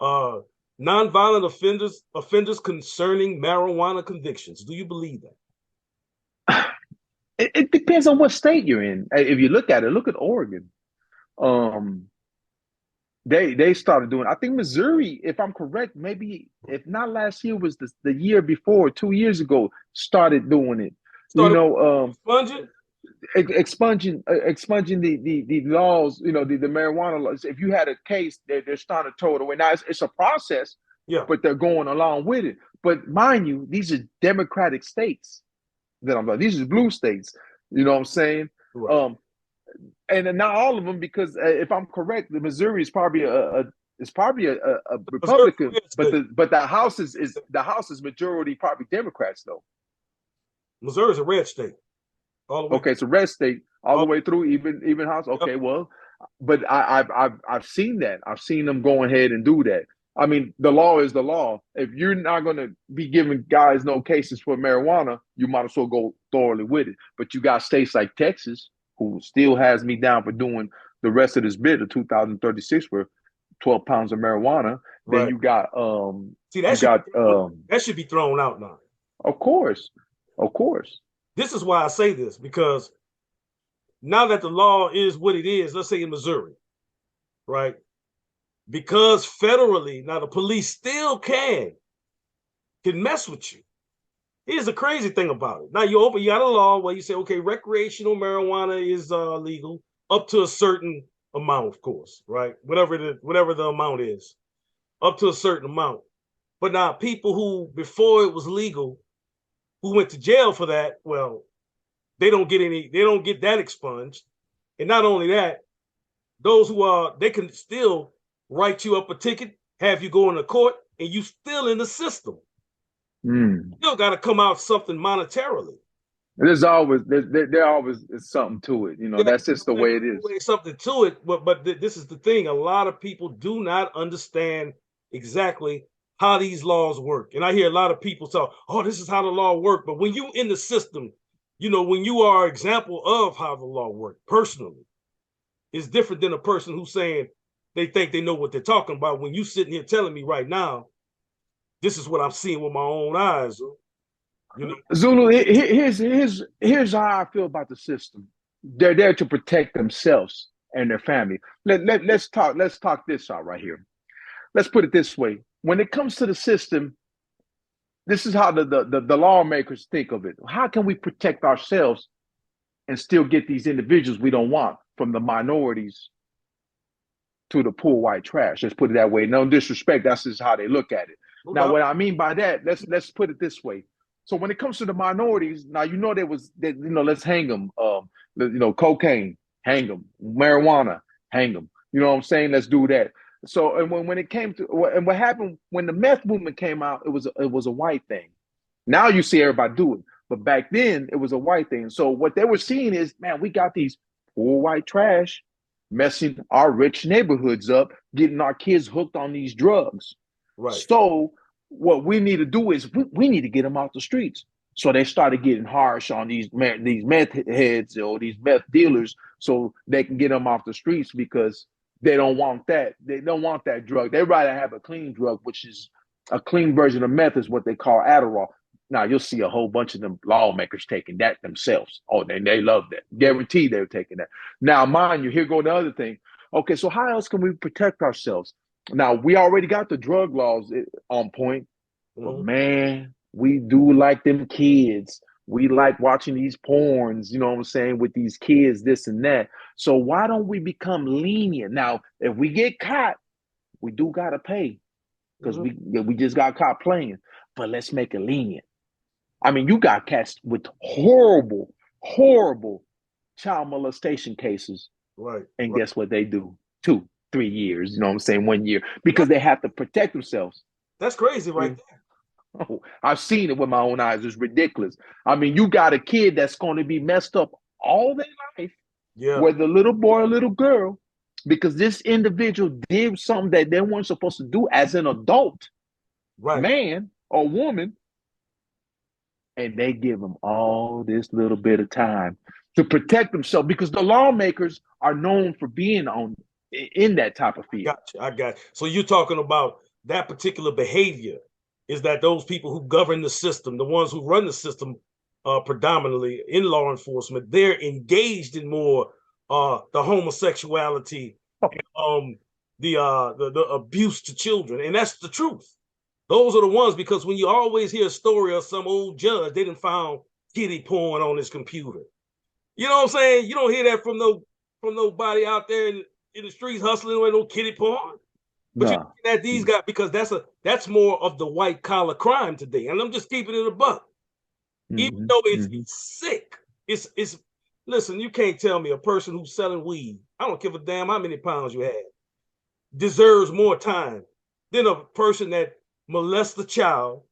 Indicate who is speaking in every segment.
Speaker 1: nonviolent offenders concerning marijuana convictions. Do you believe that?
Speaker 2: It depends on what state you're in. If you look at it, look at Oregon. Um, they started doing. I think Missouri, if I'm correct, maybe if not last year was the year before, 2 years ago, started doing it. You
Speaker 1: Started
Speaker 2: know,
Speaker 1: expunging.
Speaker 2: expunging the laws. You know, the marijuana laws. If you had a case, they're starting to throw it away. Now it's a process,
Speaker 1: Yeah.
Speaker 2: but they're going along with it. But mind you, these are democratic states that I'm like. These are blue states. You know what I'm saying?
Speaker 1: Right.
Speaker 2: Um, and not all of them, because if I'm correct, the Missouri is probably a
Speaker 1: Missouri's a
Speaker 2: Republican,
Speaker 1: red
Speaker 2: but
Speaker 1: state.
Speaker 2: the House is majority probably Democrats though.
Speaker 1: Missouri's a red state all the way
Speaker 2: Okay,
Speaker 1: through.
Speaker 2: so red state all the
Speaker 1: All,
Speaker 2: way through, even House.
Speaker 1: yep.
Speaker 2: Okay, well, but I've seen that. I've seen them go ahead and do that. I mean, the law is the law. If you're not going to be giving guys no cases for marijuana, you might as well go thoroughly with it. But you got states like Texas, who still has me down for doing the rest of this bit of 2036 for 12 pounds of marijuana. Then
Speaker 1: Right. See,
Speaker 2: you got
Speaker 1: that should be thrown out now.
Speaker 2: of course, of course.
Speaker 1: This is why I say this, because now that the law is what it is, let's say in Missouri, right? Because federally, now the police still can mess with you. Here's the crazy thing about it. Now you got a law where you say, okay, recreational marijuana is legal up to a certain amount, of course, right? Whatever the amount is, up to a certain amount. But now people who before it was legal, who went to jail for that, well, they don't get that expunged. And not only that, those who are they can still write you up a ticket, have you go into court, and you still in the system.
Speaker 2: Mm.
Speaker 1: Still got to come out something monetarily.
Speaker 2: There always is something to it. You know,
Speaker 1: Yeah,
Speaker 2: that's just the way it is.
Speaker 1: something to it. But this is the thing: a lot of people do not understand exactly how these laws work. And I hear a lot of people talk, "Oh, this is how the law works." But when you in the system, when you are an example of how the law works personally, it's different than a person who's saying they think they know what they're talking about. When you sitting here telling me right now, this is what I'm seeing with my own eyes. You know,
Speaker 2: Zulu, here's how I feel about the system. They're there to protect themselves and their family. Let's talk this out right here. Let's put it this way. When it comes to the system, this is how the lawmakers think of it. How can we protect ourselves and still get these individuals we don't want, from the minorities to the poor white trash? Let's put it that way. No disrespect. That's just how they look at it.
Speaker 1: no
Speaker 2: Now,
Speaker 1: doubt.
Speaker 2: what I mean by that, let's put it this way. So when it comes to the minorities, now let's hang them. Cocaine, hang them. Marijuana, hang them. You know what I'm saying? Let's do that. So, and when it came to, and what happened when the meth movement came out, it was a white thing. Now you see everybody do it, but back then it was a white thing. So what they were seeing is, man, we got these poor white trash messing our rich neighborhoods up, getting our kids hooked on these drugs.
Speaker 1: Right.
Speaker 2: So what we need to do is we need to get them off the streets. So they started getting harsh on these meth heads or these meth dealers, so they can get them off the streets, because they don't want that. They don't want that drug. They rather have a clean drug, which is a clean version of meth, is what they call Adderall. Now you'll see a whole bunch of them lawmakers taking that themselves. Oh, they love that. Guaranteed they're taking that. Now, mind you, here go the other thing. Okay, so how else can we protect ourselves? Now we already got the drug laws on point, but
Speaker 1: Mm-hmm.
Speaker 2: man, we do like them kids. We like watching these porns, you know what I'm saying, with these kids, this and that. So why don't we become lenient? Now, if we get caught, we do gotta pay, because
Speaker 1: Mm-hmm.
Speaker 2: we just got caught playing. But let's make it lenient. I mean, you got cats with horrible, horrible child molestation cases,
Speaker 1: Right.
Speaker 2: and
Speaker 1: Right.
Speaker 2: guess what they do? 2, 3 years, you know what I'm saying, 1 year, because they have to protect themselves.
Speaker 1: That's crazy, right there.
Speaker 2: Oh, I've seen it with my own eyes. It's ridiculous. I mean, you got a kid that's going to be messed up all their life,
Speaker 1: Yeah.
Speaker 2: whether little boy or little girl, because this individual did something that they weren't supposed to do as an adult
Speaker 1: Right.
Speaker 2: man or woman, and they give them all this little bit of time to protect themselves, because the lawmakers are known for being on in that type of
Speaker 1: I
Speaker 2: field.
Speaker 1: got you. I got you. So you're talking about that particular behavior is that those people who govern the system, the ones who run the system predominantly in law enforcement, they're engaged in more the homosexuality, the abuse to children, and that's the truth. Those are the ones, because when you always hear a story of some old judge, they done found kitty porn on his computer. You know what I'm saying? You don't hear that from nobody out there in the streets hustling with no kitty porn. But you know that these guys, because that's more of the white collar crime today. And I'm just keeping it a buck. Even though it's sick, it's listen, you can't tell me a person who's selling weed, I don't give a damn how many pounds you had, deserves more time than a person that molests a child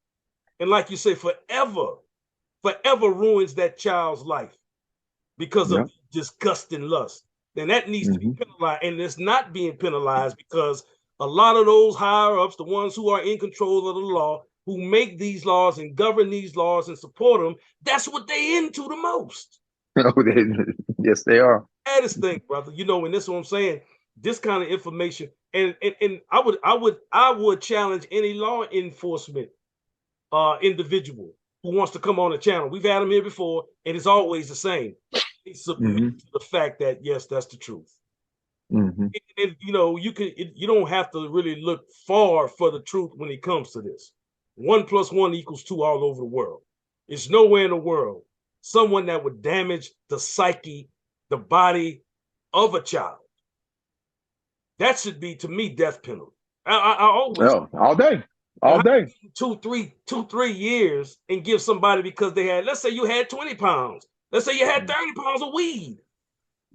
Speaker 1: and, like you say, forever ruins that child's life because of disgusting lust. Then that needs to be penalized, and it's not being penalized because a lot of those higher ups, the ones who are in control of the law, who make these laws and govern these laws and support them, that's what they into the most.
Speaker 2: Yes, they are.
Speaker 1: Saddest thing, brother. You know, and this is what I'm saying. This kind of information, and I would challenge any law enforcement individual who wants to come on the channel. We've had them here before, and it's always the same. They submit to the fact that yes, that's the truth. And, you know, you don't have to really look far for the truth when it comes to this. 1 + 1 = 2 all over the world. It's nowhere in the world someone that would damage the psyche, the body of a child. That should be, to me, death penalty. I always
Speaker 2: all day.
Speaker 1: 2-3 years and give somebody because they had, let's say you had 20 pounds. Let's say you had 30 pounds of weed.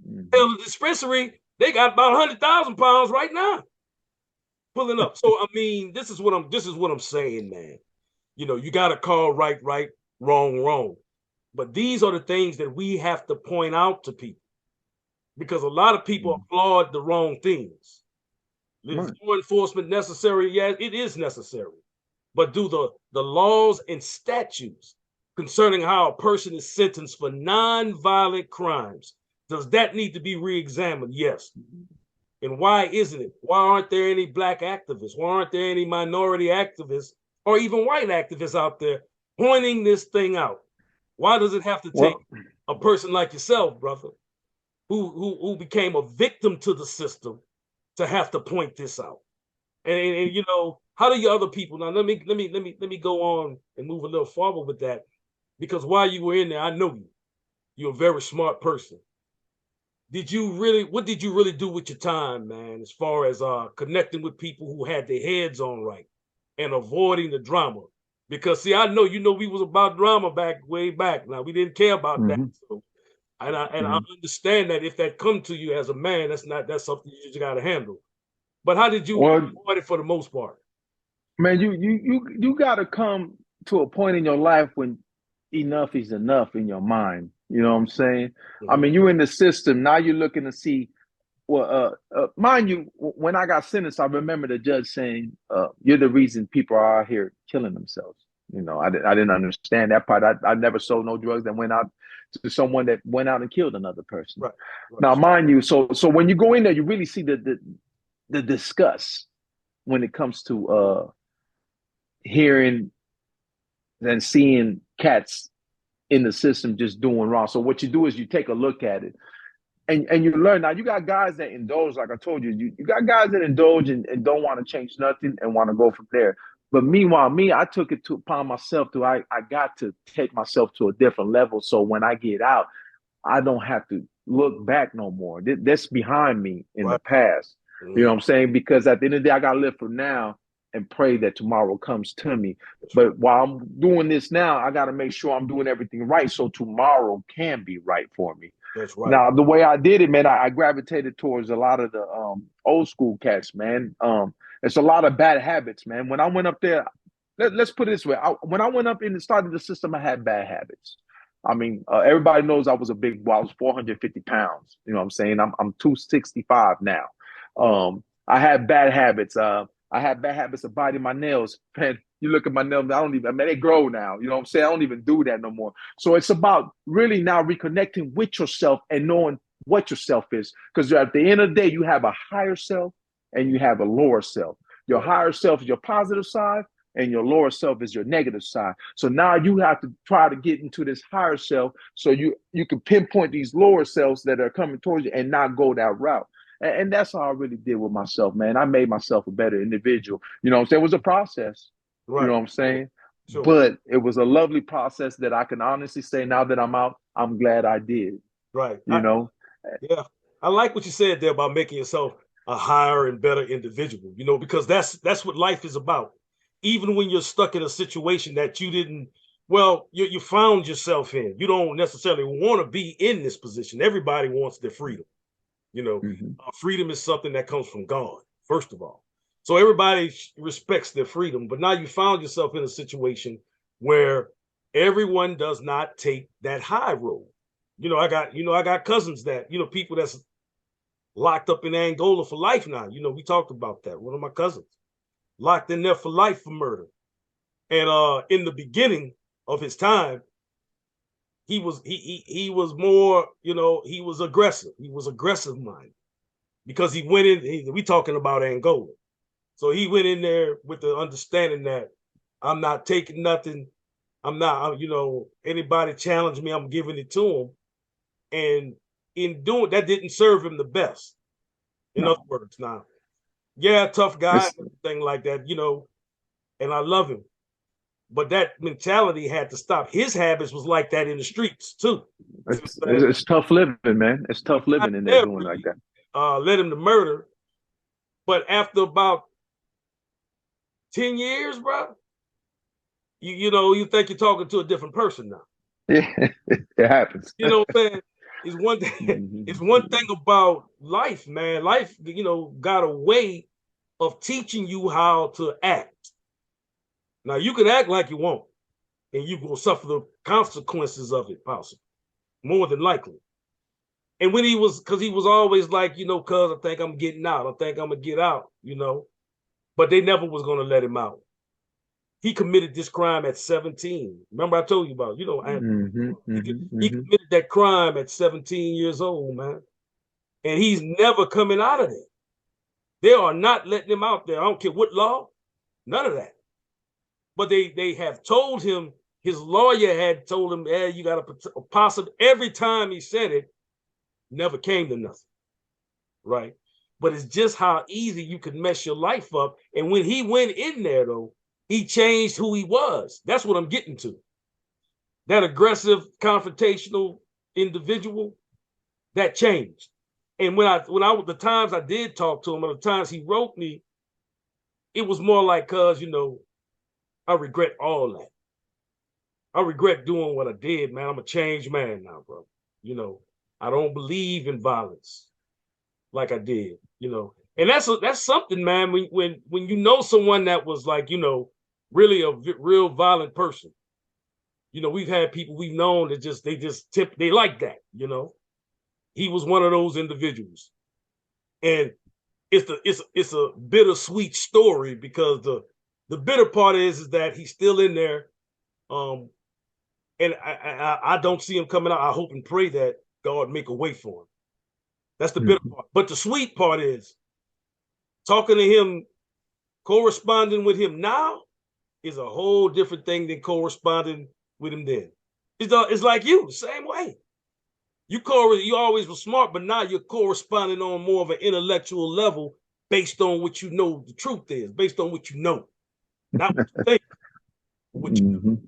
Speaker 1: The dispensary, they got about 100,000 pounds right now pulling up. So I mean, this is what I'm saying, man. You know, you got to call right, wrong. But these are the things that we have to point out to people, because a lot of people applaud the wrong things. Is law enforcement necessary? Yeah, it is necessary. But do the laws and statutes concerning how a person is sentenced for non-violent crimes, does that need to be re-examined? Yes. And why isn't it? Why aren't there any black activists? Why aren't there any minority activists or even white activists out there pointing this thing out? Why does it have to take a person like yourself, brother, who became a victim to the system, to have to point this out? And you know, how do your other people now? Let me go on and move a little forward with that, because while you were in there, I know you. You're a very smart person. What did you really do with your time, man, as far as connecting with people who had their heads on right and avoiding the drama? Because see, I know we was about drama way back. Now we didn't care about that. So, and I understand that if that come to you as a man, that's something you just got to handle. But how did you avoid it for the most part?
Speaker 2: Man, you got to come to a point in your life when enough is enough in your mind. You know what I'm saying? I mean, you're in the system now. You're looking to see. Well, mind you, when I got sentenced, I remember the judge saying, "You're the reason people are out here killing themselves." You know, I didn't understand that part. I never sold no drugs that went out to someone that went out and killed another person. Right. Now, mind you, so when you go in there, you really see the disgust when it comes to hearing and seeing cats in the system just doing wrong. So what you do is you take a look at it and you learn. Now you got guys that indulge, like I told you, you got guys that indulge and don't want to change nothing and want to go from there. But meanwhile, I took it upon myself I got to take myself to a different level. So when I get out, I don't have to look back no more. That's behind me in the past. You know what I'm saying? Because at the end of the day, I got to live for now and pray that tomorrow comes to me. But while I'm doing this now, I got to make sure I'm doing everything right so tomorrow can be right for me.
Speaker 1: That's right.
Speaker 2: Now, the way I did it, man, I gravitated towards a lot of the old school cats, man. It's a lot of bad habits, man. When I went up there, let's put it this way. When I went up and started the system, I had bad habits. I mean, everybody knows I was a big boy. I was 450 pounds. You know what I'm saying? I'm 265 now. I had bad habits. I had bad habits of biting my nails. Man, you look at my nails, they grow now. You know what I'm saying? I don't even do that no more. So it's about really now reconnecting with yourself and knowing what yourself is. Because at the end of the day, you have a higher self and you have a lower self. Your
Speaker 1: Right.
Speaker 2: higher self is your positive side, and your lower self is your negative side. So now you have to try to get into this higher self so you can pinpoint these lower selves that are coming towards you and not go that route. And that's how I really did with myself, man. I made myself a better individual. You know what I'm saying? It was a process. You know
Speaker 1: Right.
Speaker 2: what I'm saying?
Speaker 1: Sure.
Speaker 2: But it was a lovely process that I can honestly say now that I'm out, I'm glad I did.
Speaker 1: Right.
Speaker 2: You know?
Speaker 1: Yeah. I like what you said there about making yourself a higher and better individual, because that's what life is about. Even when you're stuck in a situation that you didn't, well, you found yourself in, you don't necessarily want to be in this position. Everybody wants their freedom.
Speaker 2: Mm-hmm.
Speaker 1: Freedom is something that comes from God, first of all. So everybody respects their freedom, but now you found yourself in a situation where everyone does not take that high road. I got cousins that, people that's locked up in Angola for life now. We talked about that. One of my cousins locked in there for life for murder. And in the beginning of his time, he was more, he was aggressive. He was aggressive minded because he went in. We talking about Angola, so he went in there with the understanding that I'm not taking nothing. I'm not, anybody challenge me, I'm giving it to him. And in doing that, didn't serve him the best. In other
Speaker 2: No.
Speaker 1: words, now, yeah, tough guy,
Speaker 2: It's
Speaker 1: everything like that, and I love him. But that mentality had to stop. His habits was like that in the streets too. See
Speaker 2: it's,
Speaker 1: what I'm
Speaker 2: it's,
Speaker 1: saying?
Speaker 2: it's tough living, man. It's
Speaker 1: The
Speaker 2: tough
Speaker 1: guy
Speaker 2: living in there
Speaker 1: there
Speaker 2: doing like
Speaker 1: really
Speaker 2: that.
Speaker 1: led him to murder. But after about 10 years, bro, you think you're talking to a different person now.
Speaker 2: Yeah, it happens.
Speaker 1: You know what I'm saying? It's one thing, it's one
Speaker 2: Mhm.
Speaker 1: thing about life, man. Life, got a way of teaching you how to act. Now you can act like you want, and you will suffer the consequences of it, possibly, more than likely. And when because he was always like, cuz I think I'm getting out. I think I'm gonna get out. But they never was gonna let him out. He committed this crime at 17. Remember I told you about,
Speaker 2: Mhm. Mhm.
Speaker 1: he
Speaker 2: Mhm.
Speaker 1: committed that crime at 17 years old, man. And he's never coming out of there. They are not letting him out there. I don't care what law, none of that. But they have told him, his lawyer had told him, yeah, you got a possible. Every time he said it, never came to nothing, right? But it's just how easy you could mess your life up. And when he went in there, though, he changed who he was. That's what I'm getting to. That aggressive, confrontational individual, that changed. And when I the times I did talk to him, or the times he wrote me, it was more like, cuz, I regret all that. I regret doing what I did, man. I'm a changed man now, bro. You know, I don't believe in violence like I did. And that's something, man. When you know someone that was like, really a real violent person. We've had people we've known that they like that. He was one of those individuals. And it's a bittersweet story because the bitter part is that he's still in there. And I don't see him coming out. I hope and pray that God make a way for him. That's the bitter
Speaker 2: Mhm.
Speaker 1: part. But the sweet part is talking to him, corresponding with him now is a whole different thing than corresponding with him then. It's like you, the same way. You always were smart, but now you're corresponding on more of an intellectual level based on what you know the truth is, based on what you know, not what you think, but what you know.
Speaker 2: Mhm.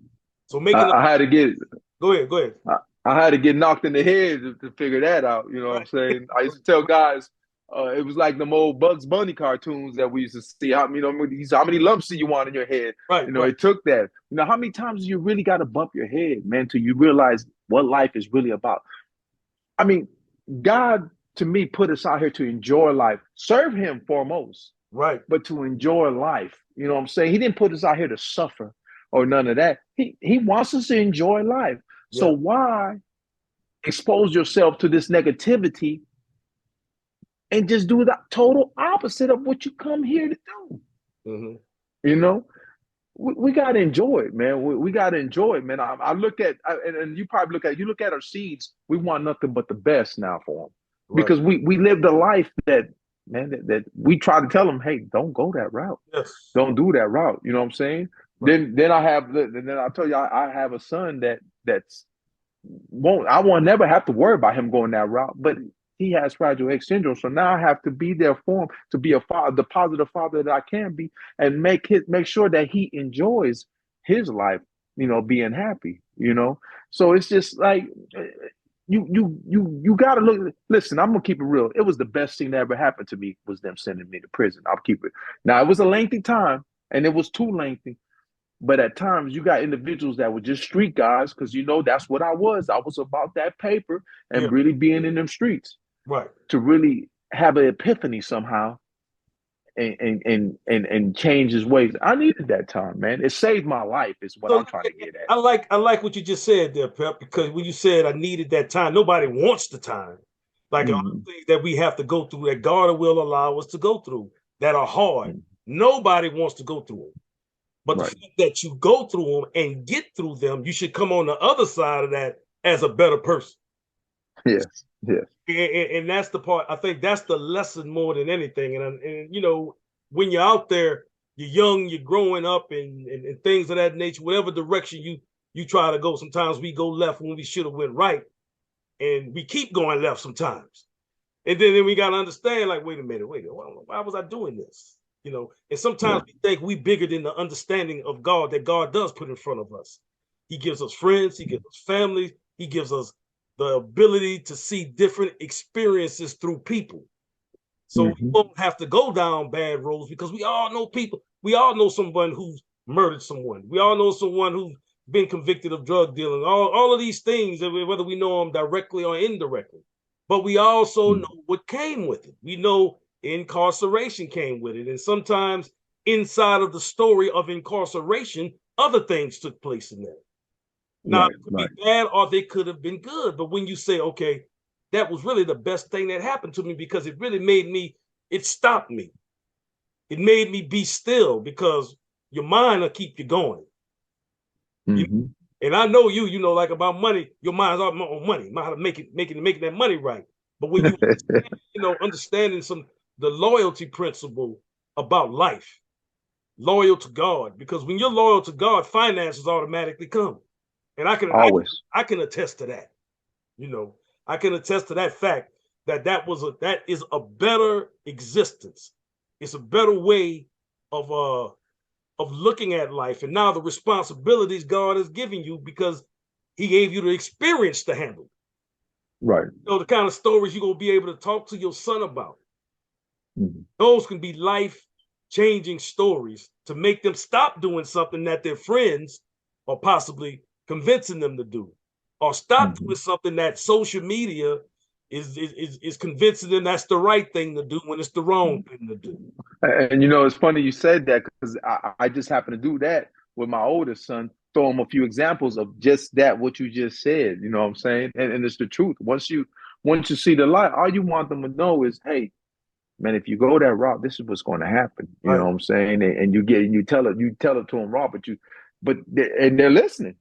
Speaker 1: So
Speaker 2: I,
Speaker 1: making
Speaker 2: I had to get
Speaker 1: go ahead.
Speaker 2: I, I had to get knocked in the head to figure that out. You know what I'm
Speaker 1: Right.
Speaker 2: saying? I used to tell guys, it was like them old Bugs Bunny cartoons that we used to see. How many lumps do you want in your head?
Speaker 1: Right,
Speaker 2: You know,
Speaker 1: right.
Speaker 2: it took that. How many times do you really got to bump your head, man, till you realize what life is really about? I mean, God to me put us out here to enjoy life, serve Him foremost,
Speaker 1: Right.
Speaker 2: but to enjoy life. You know what I'm saying? He didn't put us out here to suffer or none of that. He wants us to enjoy life. So
Speaker 1: Yeah.
Speaker 2: why expose yourself to this negativity and just do the total opposite of what you come here to do?
Speaker 1: Hmm.
Speaker 2: You know, we got to enjoy it, man. We got to enjoy it, man. I look at, and you probably look at our seeds. We want nothing but the best now for them
Speaker 1: Right.
Speaker 2: because we lived a life that man, that we try to tell them, hey, don't go that route.
Speaker 1: Yes.
Speaker 2: Don't do that route. You know what I'm saying?
Speaker 1: Right.
Speaker 2: Then I tell you, I have a son that's I won't never have to worry about him going that route, but he has Fragile X syndrome. So now I have to be there for him, to be a father, the positive father that I can be, and make sure that he enjoys his life, being happy, So it's just like you gotta listen, I'm gonna keep it real. It was the best thing that ever happened to me was them sending me to prison. I'll keep it. Now it was a lengthy time and it was too lengthy, but at times you got individuals that were just street guys, because that's what I was. I was about that paper
Speaker 1: Yeah.
Speaker 2: and really being in them streets
Speaker 1: Right.
Speaker 2: to really have an epiphany somehow and change his ways. I needed that time, man. It saved my life, is what
Speaker 1: So
Speaker 2: I'm trying to get at.
Speaker 1: I like what you just said there, Pep, because when you said I needed that time, nobody wants the time. Like all
Speaker 2: Mm-hmm.
Speaker 1: the things that we have to go through that God will allow us to go through that are hard.
Speaker 2: Mm-hmm.
Speaker 1: Nobody wants to go through them. But the
Speaker 2: Right.
Speaker 1: fact that you go through them and get through them, you should come on the other side of that as a better person.
Speaker 2: Yes. Yes.
Speaker 1: And that's the part. I think that's the lesson more than anything. And when you're out there, you're young, you're growing up, and things of that nature. Whatever direction you try to go, sometimes we go left when we should have went right, and we keep going left sometimes. And then we got to understand, like, wait a minute, why was I doing this? And
Speaker 2: Yeah.
Speaker 1: sometimes we think we bigger than the understanding of God that God does put in front of us. He gives us friends, he gives us families, he gives us the ability to see different experiences through people. So we
Speaker 2: Mm-hmm.
Speaker 1: won't have to go down bad roads because we all know people. We all know someone who's murdered someone. We all know someone who's been convicted of drug dealing. All of these things, whether we know them directly or indirectly. But we also
Speaker 2: Mm-hmm.
Speaker 1: know what came with it. We know incarceration came with it. And sometimes inside of the story of incarceration, other things took place in there. Now,
Speaker 2: Right.
Speaker 1: it could be
Speaker 2: Right.
Speaker 1: bad or they could have been good. But when you say, okay, that was really the best thing that happened to me because it really it stopped me. It made me be still because your mind will keep you going. You,
Speaker 2: Mm-hmm.
Speaker 1: and I know like about money, your mind's all on money, how to making that money right. But when you, understanding the loyalty principle about life, loyal to God, because when you're loyal to God, finances automatically come. And
Speaker 2: Always.
Speaker 1: I can attest to that. You know, I can attest to that fact that is a better existence. It's a better way of looking at life. And now the responsibilities God is giving you because He gave you the experience to handle.
Speaker 2: Right.
Speaker 1: The kind of stories you're gonna be able to talk to your son about.
Speaker 2: Mm-hmm.
Speaker 1: Those can be life-changing stories to make them stop doing something that their friends are possibly convincing them to do, or stop
Speaker 2: Mm-hmm.
Speaker 1: doing something that social media is convincing them that's the right thing to do when it's the wrong thing to do.
Speaker 2: And it's funny you said that, because I just happen to do that with my oldest son, throw him a few examples of just that, what you just said. You know what I'm saying? And it's the truth. Once you see the light, all you want them to know is, hey, man, if you go that route, this is what's going to happen. You know
Speaker 1: Right.
Speaker 2: what I'm saying? And you tell it to them raw, and they're listening.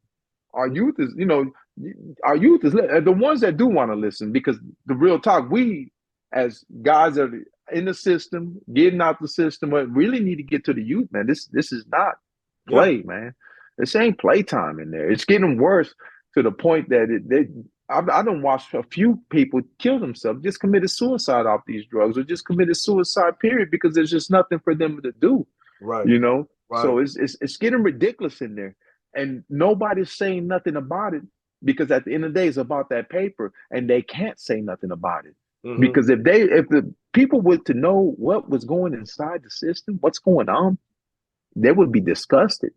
Speaker 2: Our youth is, the ones that do want to listen, because the real talk, we as guys that are in the system, getting out the system, but really need to get to the youth, man. This is not
Speaker 1: Yeah.
Speaker 2: play, man. This ain't playtime in there. It's getting worse to the point that I don't watch a few people kill themselves, just committed suicide off these drugs, or just committed suicide, period, because there's just nothing for them to do.
Speaker 1: Right.
Speaker 2: you know.
Speaker 1: Right.
Speaker 2: So it's getting ridiculous in there, and nobody's saying nothing about it, because at the end of the day, it's about that paper, and they can't say nothing about it,
Speaker 1: Mm-hmm.
Speaker 2: because if the people were to know what was going inside the system, what's going on, they would be disgusted.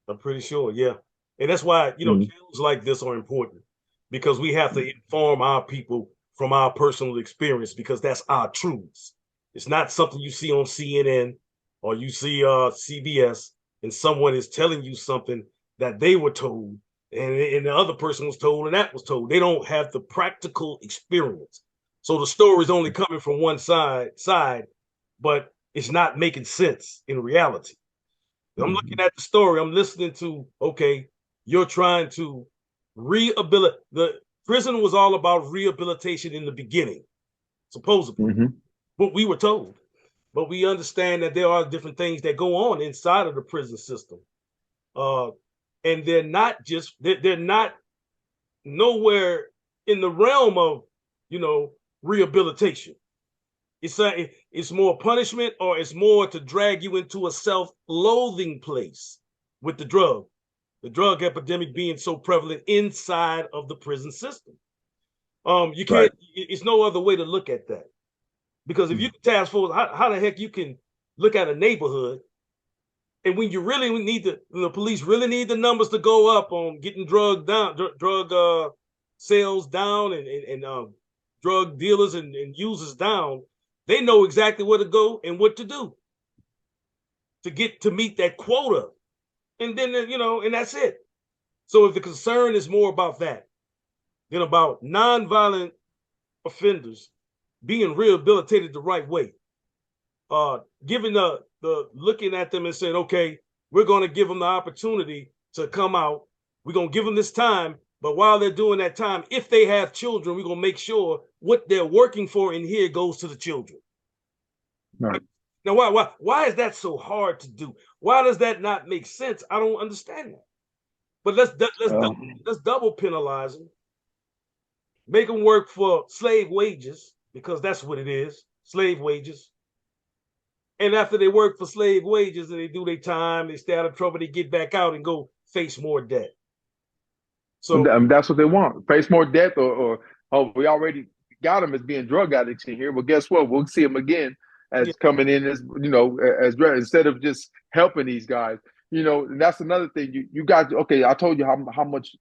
Speaker 1: I'm pretty sure. Yeah. And that's why,
Speaker 2: Mm-hmm.
Speaker 1: channels like this are important because we have to inform our people from our personal experience because that's our truths. It's not something you see on CNN or you see CBS and someone is telling you something that they were told and the other person was told and that was told. They don't have the practical experience. So the story is only coming from one side, but it's not making sense in reality. I'm looking
Speaker 2: Mm-hmm.
Speaker 1: at the story. I'm listening to, okay, you're trying to rehabilitate. The prison was all about rehabilitation in the beginning, supposedly.
Speaker 2: Mm-hmm.
Speaker 1: what we were told. But we understand that there are different things that go on inside of the prison system. And they're not just, they're not nowhere in the realm of, rehabilitation. It's more punishment, or it's more to drag you into a self-loathing place with the drug epidemic being so prevalent inside of the prison system. You can't, it's no other way to look at that. Because if you can task force, how the heck you can look at a neighborhood, and when you really need the police really need the numbers to go up on getting drug sales down, and drug dealers and users down, they know exactly where to go and what to do to meet that quota. And then, and that's it. So if the concern is more about that than about nonviolent offenders being rehabilitated the right way, giving the looking at them and saying, okay, we're going to give them the opportunity to come out. We're going to give them this time, but while they're doing that time, if they have children, we're going to make sure what they're working for in here goes to the children.
Speaker 2: Right.
Speaker 1: Now, why is that so hard to do? Why does that not make sense? I don't understand that. But let's double penalize them, make them work for slave wages, because that's what it is, slave wages. And after they work for slave wages and they do their time, they stay out of trouble, they get back out and go face more debt. So
Speaker 2: that's what they want. Face more debt, or we already got them as being drug addicts in here. But guess what? We'll see them again as coming in as, as instead of just helping these guys. And that's another thing. You got, okay, I told you how much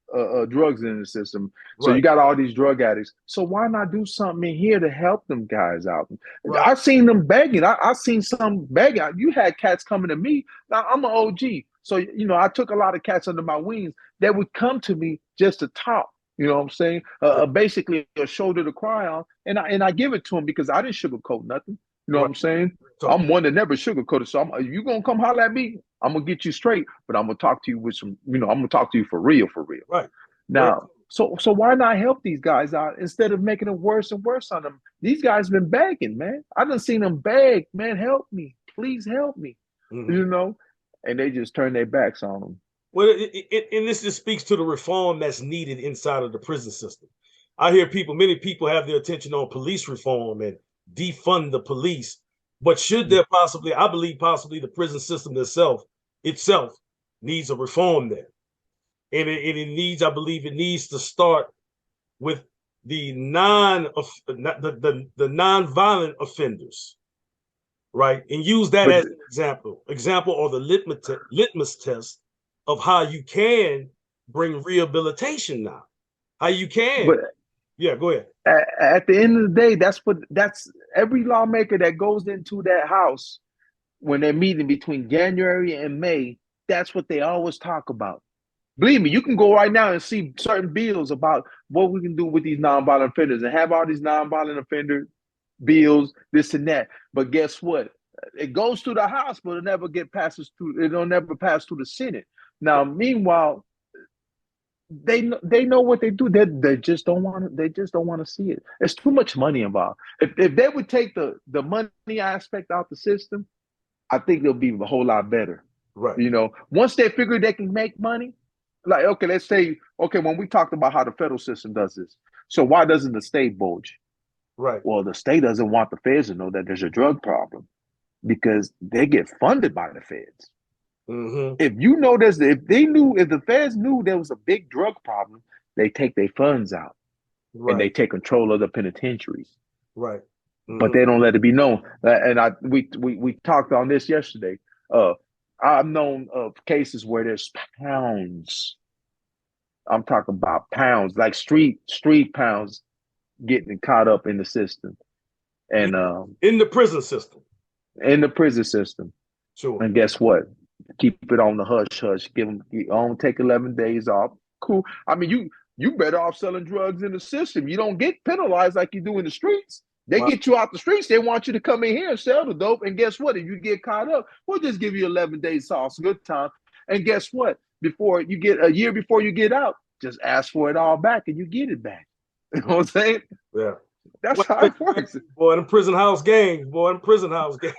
Speaker 2: drugs in the system. So you got all these drug addicts. So why not do something in here to help them guys out? Right. I've seen them begging. I've seen some begging. You had cats coming to me. Now, I'm an OG. So, I took a lot of cats under my wings that would come to me just to talk. You know what I'm saying? Basically a shoulder to cry on. And I give it to them because I didn't sugarcoat nothing. You know what I'm saying? I'm one that never sugarcoated. So if you going to come holler at me, I'm going to get you straight, but I'm going to talk to you with some, I'm going to talk to you for real.
Speaker 1: Right.
Speaker 2: Now, so why not help these guys out instead of making it worse and worse on them? These guys been begging, man. I done seen them beg, man, help me. Please help me. Mm-hmm. And they just turn their backs on them.
Speaker 1: Well, and this just speaks to the reform that's needed inside of the prison system. I hear many people have their attention on police reform and defund the police, but should there possibly, I believe possibly the prison system itself needs a reform there. And it needs, I believe it needs to start with the non-violent offenders, right? And use that as an example or the litmus test of how you can bring rehabilitation now. How you can. Yeah, go ahead.
Speaker 2: At the end of the day, that's every lawmaker that goes into that house when they're meeting between January and May, that's what they always talk about. Believe me, you can go right now and see certain bills about what we can do with these nonviolent offenders and have all these nonviolent offender bills, this and that. But guess what? It goes through the House, but it'll never pass through the Senate. Now, meanwhile, they know what they do. They just don't want to see it. There's too much money involved. If they would take the money aspect out the system, I think it'll be a whole lot better.
Speaker 1: Right.
Speaker 2: Once they figure they can make money, like, okay, let's say, when we talked about how the federal system does this, so why doesn't the state bulge?
Speaker 1: Right.
Speaker 2: Well, the state doesn't want the feds to know that there's a drug problem because they get funded by the feds.
Speaker 1: Mm-hmm.
Speaker 2: If the feds knew there was a big drug problem, they take their funds out and they take control of the penitentiaries.
Speaker 1: Right.
Speaker 2: Mm-hmm. But they don't let it be known. And we talked on this yesterday. I've known of cases where there's pounds. I'm talking about pounds, like street pounds, getting caught up in the system, and
Speaker 1: in the prison system. Sure.
Speaker 2: And guess what? Keep it on the hush. Give them take 11 days off. Cool. I mean, you better off selling drugs in the system. You don't get penalized like you do in the streets. They get you out the streets. They want you to come in here and sell the dope. And guess what? If you get caught up, we'll just give you 11 days off. It's a good time. And guess what? Before you get a year before you get out, just ask for it all back and you get it back. You know what I'm saying?
Speaker 1: Yeah.
Speaker 2: That's how it works.
Speaker 1: Boy, them prison house gangs, boy, them prison house gangs.